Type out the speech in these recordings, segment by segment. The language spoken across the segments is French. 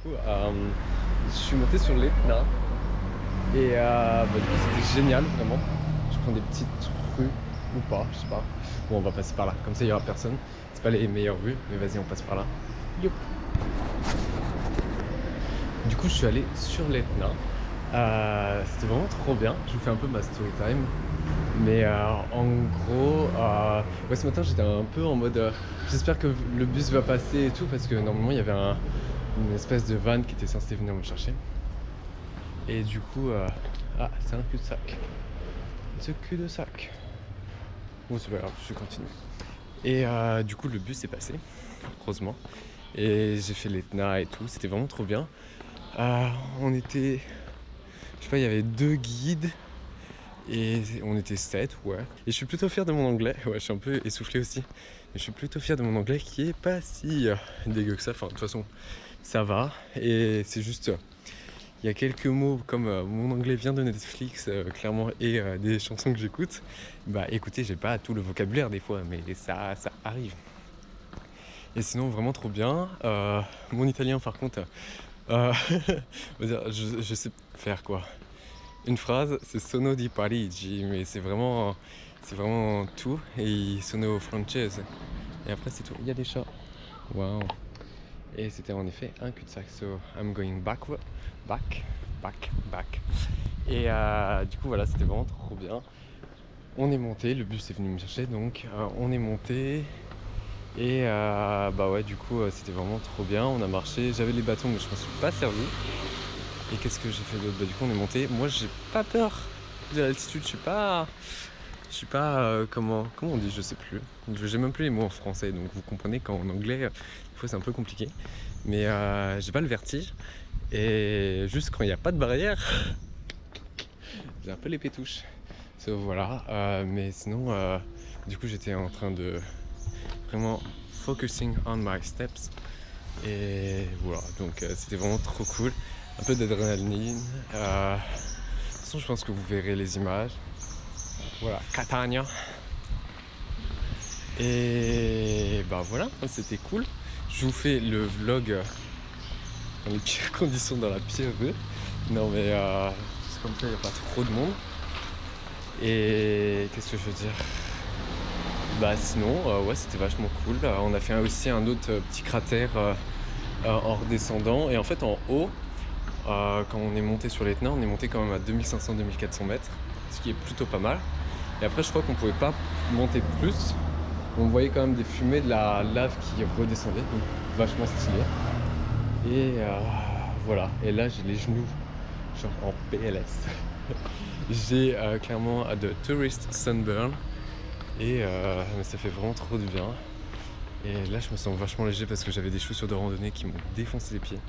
coup, je suis monté sur l'Etna et du coup c'était génial vraiment. Je prends des petites rues ou pas, je sais pas. Bon, on va passer par là, comme ça il y aura personne. C'est pas les meilleures rues, mais vas-y on passe par là. Youp. Du coup je suis allé sur l'Etna. C'était vraiment trop bien. Je vous fais un peu ma story time. Mais en gros, ouais, ce matin j'étais un peu en mode j'espère que le bus va passer et tout parce que normalement il y avait une espèce de van qui était censé venir me chercher. Et du coup, ah, c'est un cul-de-sac. C'est cul-de-sac. Bon, c'est pas grave, je continue. Et du coup, le bus est passé, heureusement. Et j'ai fait l'Etna et tout, c'était vraiment trop bien. On était, je sais pas, il y avait 2 guides. Et on était 7, ouais. Et je suis plutôt fier de mon anglais. Ouais, je suis un peu essoufflé aussi. Mais je suis plutôt fier de mon anglais qui est pas si dégueu que ça. Enfin, de toute façon, ça va. Et c'est juste, il y a quelques mots comme mon anglais vient de Netflix, clairement, et des chansons que j'écoute. Bah écoutez, j'ai pas tout le vocabulaire des fois, mais ça arrive. Et sinon, vraiment trop bien. Mon italien, par contre, on va dire, je sais faire quoi. Une phrase, c'est sono di Parigi, mais c'est vraiment tout. Et sono francese. Et après, c'est tout. Il y a des chats. Waouh. Et c'était en effet un cul-de-sac. So I'm going backward, back. Et du coup, voilà, c'était vraiment trop bien. On est monté, le bus est venu me chercher, donc on est monté. Et bah ouais, du coup, c'était vraiment trop bien. On a marché. J'avais les bâtons, mais je m'en suis pas servi. Et qu'est-ce que j'ai fait d'autre? Bah du coup on est monté. Moi j'ai pas peur de l'altitude, je suis pas comment on dit, je sais plus. J'ai même plus les mots en français, donc vous comprenez qu'en anglais, des fois c'est un peu compliqué. Mais j'ai pas le vertige. Et juste quand il n'y a pas de barrière, j'ai un peu les pétouches. So, voilà. Mais sinon, du coup j'étais en train de vraiment focusing on my steps. Et voilà, donc c'était vraiment trop cool. Un peu d'adrénaline. De toute façon, je pense que vous verrez les images. Voilà, Catania. Et bah voilà, c'était cool. Je vous fais le vlog dans les pires conditions, dans la pire rue. Non mais c'est comme ça, il n'y a pas trop de monde. Et qu'est-ce que je veux dire? Bah sinon, ouais, c'était vachement cool. On a fait aussi un autre petit cratère en redescendant. Et en fait, en haut, quand on est monté sur l'Etna, on est monté quand même à 2500-2400 mètres, ce qui est plutôt pas mal. Et après, je crois qu'on pouvait pas monter plus. On voyait quand même des fumées de la lave qui redescendait, donc vachement stylé. Et voilà. Et là, j'ai les genoux genre en PLS. J'ai clairement de tourist sunburn. Et mais ça fait vraiment trop du bien. Et là, je me sens vachement léger parce que j'avais des chaussures de randonnée qui m'ont défoncé les pieds.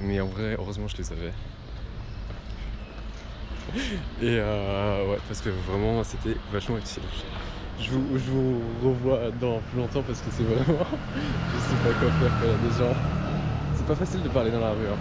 Mais en vrai, heureusement, je les avais. Et ouais, parce que vraiment, c'était vachement utile. Je vous revois dans plus longtemps parce que c'est vraiment... je sais pas quoi faire quand il y a des gens. C'est pas facile de parler dans la rue. Hein.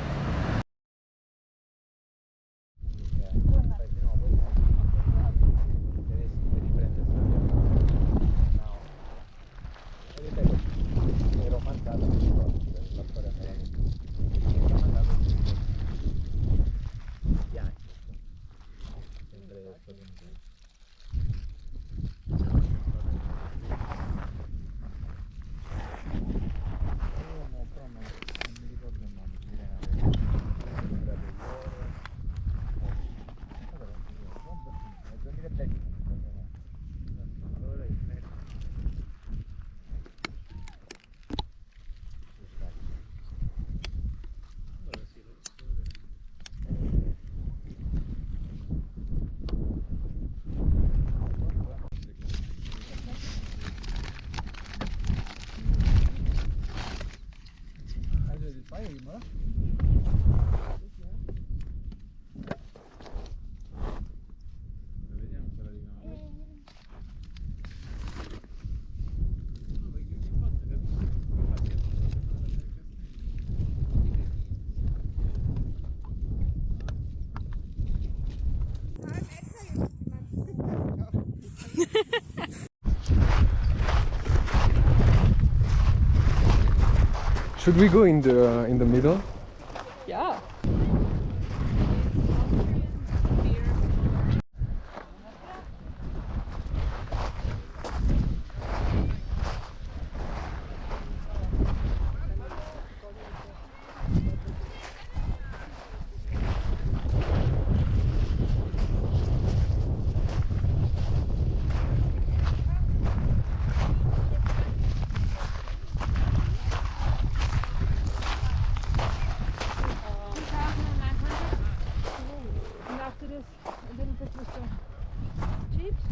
Should we go in the middle? Yeah. And after this, a little bit with the jeeps.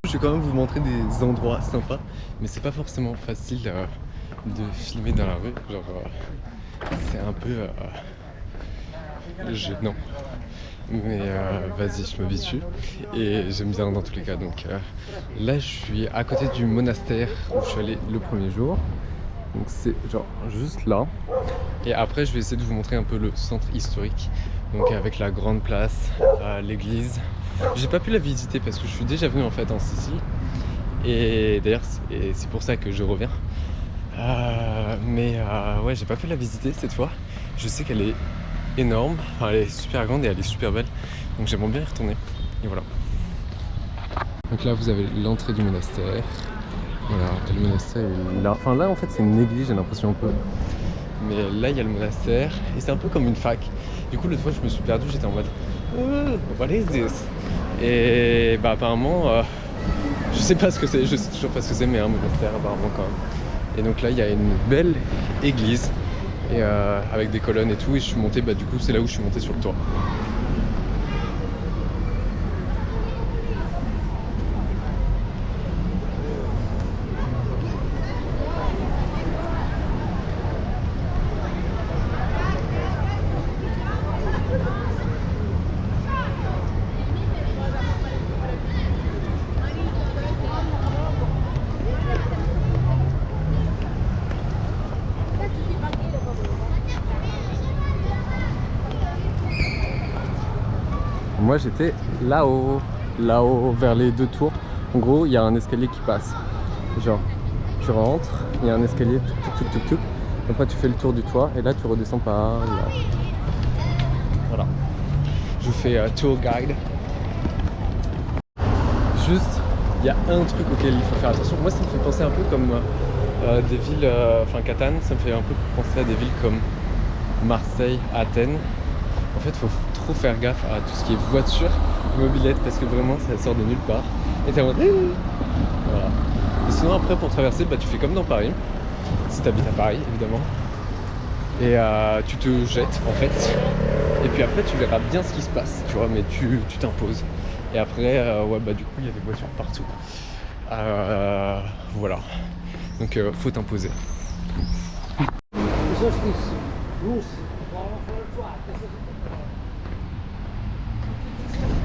Je vais quand même vous montrer des endroits sympas, mais c'est pas forcément facile de filmer dans la rue. Genre, c'est un peu gênant. Mais vas-y, je m'habitue et j'aime bien dans tous les cas. Donc là, je suis à côté du monastère où je suis allé le premier jour. Donc c'est genre juste là. Et après, je vais essayer de vous montrer un peu le centre historique. Donc avec la grande place, l'église. J'ai pas pu la visiter parce que je suis déjà venu en fait en Sicile. Et d'ailleurs, c'est pour ça que je reviens. Ouais, j'ai pas pu la visiter cette fois. Je sais qu'elle est énorme, enfin, elle est super grande et elle est super belle. Donc j'aimerais bien y retourner. Et voilà. Donc là, vous avez l'entrée du monastère. Voilà, le monastère est là. Enfin là, en fait, c'est une église, j'ai l'impression un peu. Mais là, il y a le monastère et c'est un peu comme une fac. Du coup, l'autre fois, je me suis perdu, j'étais en mode what is this? Et bah, apparemment, je sais pas ce que c'est, je sais toujours pas ce que c'est, mais un monastère, apparemment, quand même. Et donc là, il y a une belle église et avec des colonnes et tout. Et je suis monté, bah, du coup, c'est là où je suis monté sur le toit. moi j'étais là-haut, vers les 2 tours. En gros, il y a un escalier qui passe. Genre, tu rentres, il y a un escalier, tuk. Après, tu fais le tour du toit et là, tu redescends par là. Voilà. Je vous fais tour guide. Juste, il y a un truc auquel il faut faire attention. Moi, ça me fait penser un peu comme des villes, enfin Catane, ça me fait un peu penser à des villes comme Marseille, Athènes. En fait, il faut trop faire gaffe à tout ce qui est voiture, mobilette, parce que vraiment, ça sort de nulle part. Et t'es en mode... Voilà. Et sinon, après, pour traverser, bah, tu fais comme dans Paris, si t'habites à Paris, évidemment. Et tu te jettes, en fait. Et puis après, tu verras bien ce qui se passe, tu vois, mais tu t'imposes. Et après, ouais, bah, du coup, il y a des voitures partout. Voilà. Donc, faut t'imposer.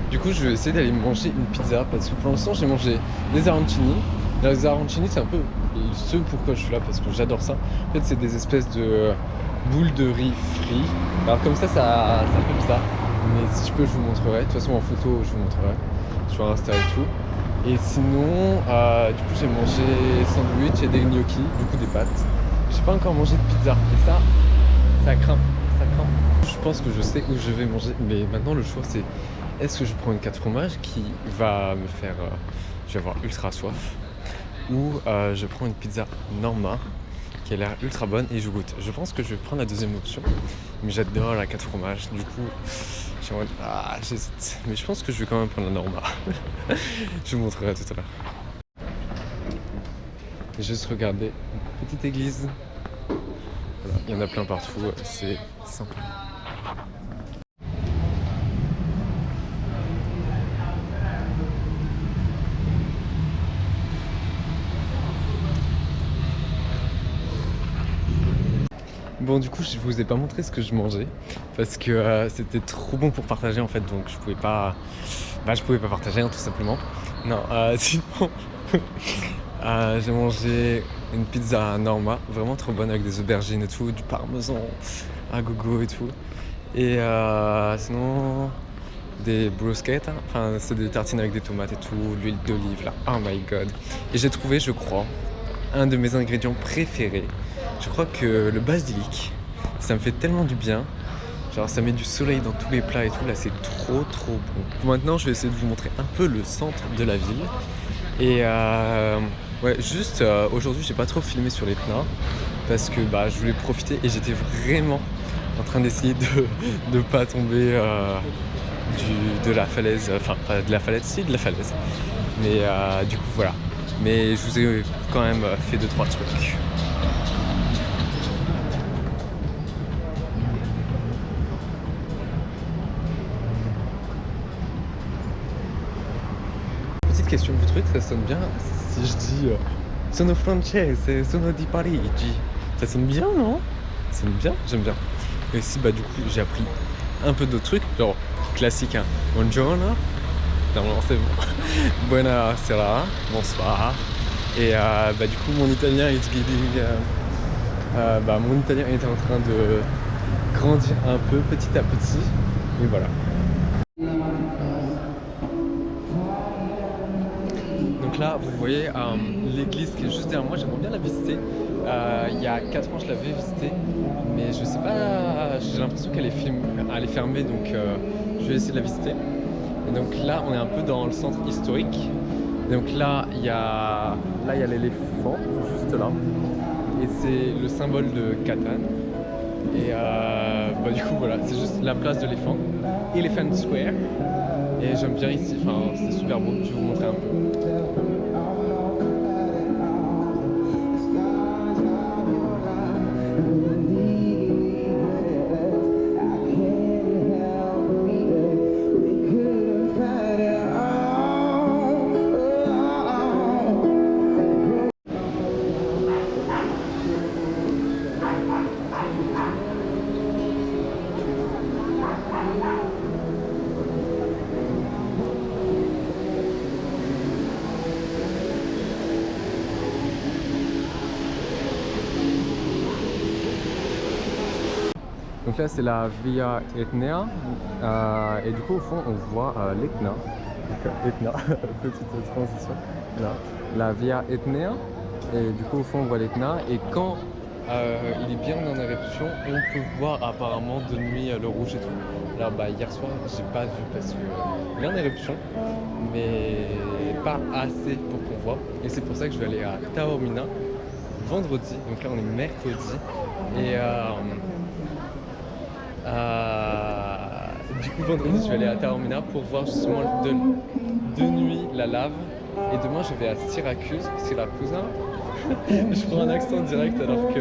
Du coup, je vais essayer d'aller manger une pizza parce que pour l'instant, j'ai mangé des arancini. Les arancini, c'est un peu ce pourquoi je suis là parce que j'adore ça. En fait, c'est des espèces de boules de riz frit. Alors, comme ça fait bizarre. Mais si je peux, je vous montrerai. De toute façon, en photo, je vous montrerai sur Insta et tout. Et sinon, du coup, j'ai mangé sandwich et des gnocchis, du coup, des pâtes. J'ai pas encore mangé de pizza. Et ça craint. Je pense que je sais où je vais manger. Mais maintenant, le choix, c'est est-ce que je prends une 4 fromages qui va me faire... je vais avoir ultra soif. Ou je prends une pizza Norma qui a l'air ultra bonne et je goûte. Je pense que je vais prendre la deuxième option. Mais j'adore la 4 fromages. Du coup, j'hésite. Mais je pense que je vais quand même prendre la Norma. Je vous montrerai tout à l'heure. Juste regarder une petite église. Voilà, il y en a plein partout. C'est sympa. Bon, du coup, je vous ai pas montré ce que je mangeais parce que c'était trop bon pour partager en fait, donc je pouvais pas partager hein, tout simplement. Non, sinon j'ai mangé une pizza Norma, vraiment trop bonne avec des aubergines et tout, du parmesan à gogo et tout. Et sinon des bruschetta, enfin c'est des tartines avec des tomates et tout, l'huile d'olive là, oh my god. Et j'ai trouvé, je crois, un de mes ingrédients préférés. Je crois que le basilic, ça me fait tellement du bien. Genre ça met du soleil dans tous les plats et tout, là c'est trop bon. Maintenant je vais essayer de vous montrer un peu le centre de la ville. Et ouais, juste aujourd'hui j'ai pas trop filmé sur l'Etna parce que bah, je voulais profiter et j'étais vraiment en train d'essayer de pas tomber de la falaise, enfin pas de la falaise, si de la falaise. Mais du coup voilà. Mais je vous ai quand même fait 2-3 trucs. Petite question, vous trouvez que ça sonne bien si je dis sono francese, sono di Parigi? Ça sonne bien, non? Ça sonne bien, j'aime bien. Et si bah du coup j'ai appris un peu d'autres trucs, genre classique, hein. Buongiorno, normalement c'est bon. Buonasera, bonsoir. Et bah du coup mon italien est mon italien est en train de grandir un peu petit à petit. Et voilà. Donc là, vous voyez l'église qui est juste derrière moi, j'aimerais bien la visiter. Il y a 4 ans, je l'avais visitée, mais je sais pas, j'ai l'impression qu'elle est fermée, donc je vais essayer de la visiter. Et donc là, on est un peu dans le centre historique. Donc là, il y a l'éléphant, juste là. Et c'est le symbole de Catane. Et bah, du coup, voilà, c'est juste la place de l'éléphant. Elephant Square. Et j'aime bien ici, enfin, c'est super beau, je vais vous montrer un peu. Donc là c'est la Via Etnea et du coup au fond on voit l'Etna. Etna, petite transition. Là. La Via Etnea et du coup au fond on voit l'Etna et quand il est bien en éruption, on peut voir apparemment de nuit le rouge et tout. Alors bah hier soir j'ai pas vu parce que il est en éruption mais pas assez pour qu'on voit et c'est pour ça que je vais aller à Taormina vendredi, donc là on est mercredi et du coup vendredi je vais aller à Taormina pour voir justement de nuit la lave et demain je vais à Syracuse, je prends un accent direct alors que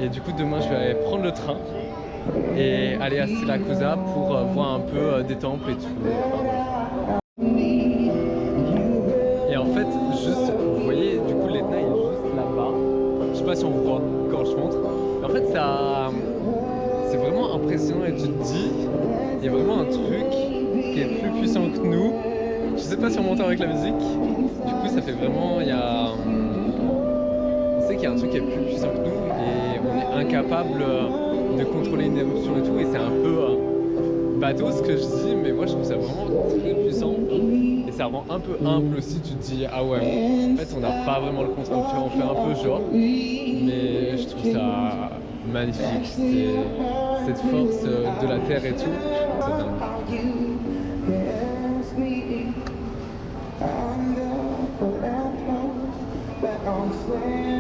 et du coup demain je vais aller prendre le train et aller à Siracusa pour voir un peu des temples et tout. Et en fait juste vous voyez du coup l'Etna est juste là-bas, je sais pas si on voit quand je montre mais en fait ça c'est vraiment impressionnant et tu te dis il y a vraiment un truc qui est plus puissant que nous. Je sais pas si on monte avec la musique, du coup ça fait vraiment on sait qu'il y a un truc qui est plus puissant que nous et on est incapable de contrôler une éruption et tout et c'est un peu bateau ce que je dis mais moi je trouve ça vraiment très puissant et ça rend un peu humble aussi, tu te dis ah ouais en fait on n'a pas vraiment le contrôle, on fait un peu genre mais je trouve ça magnifique, c'est cette force de la terre et tout, c'est dingue. I'm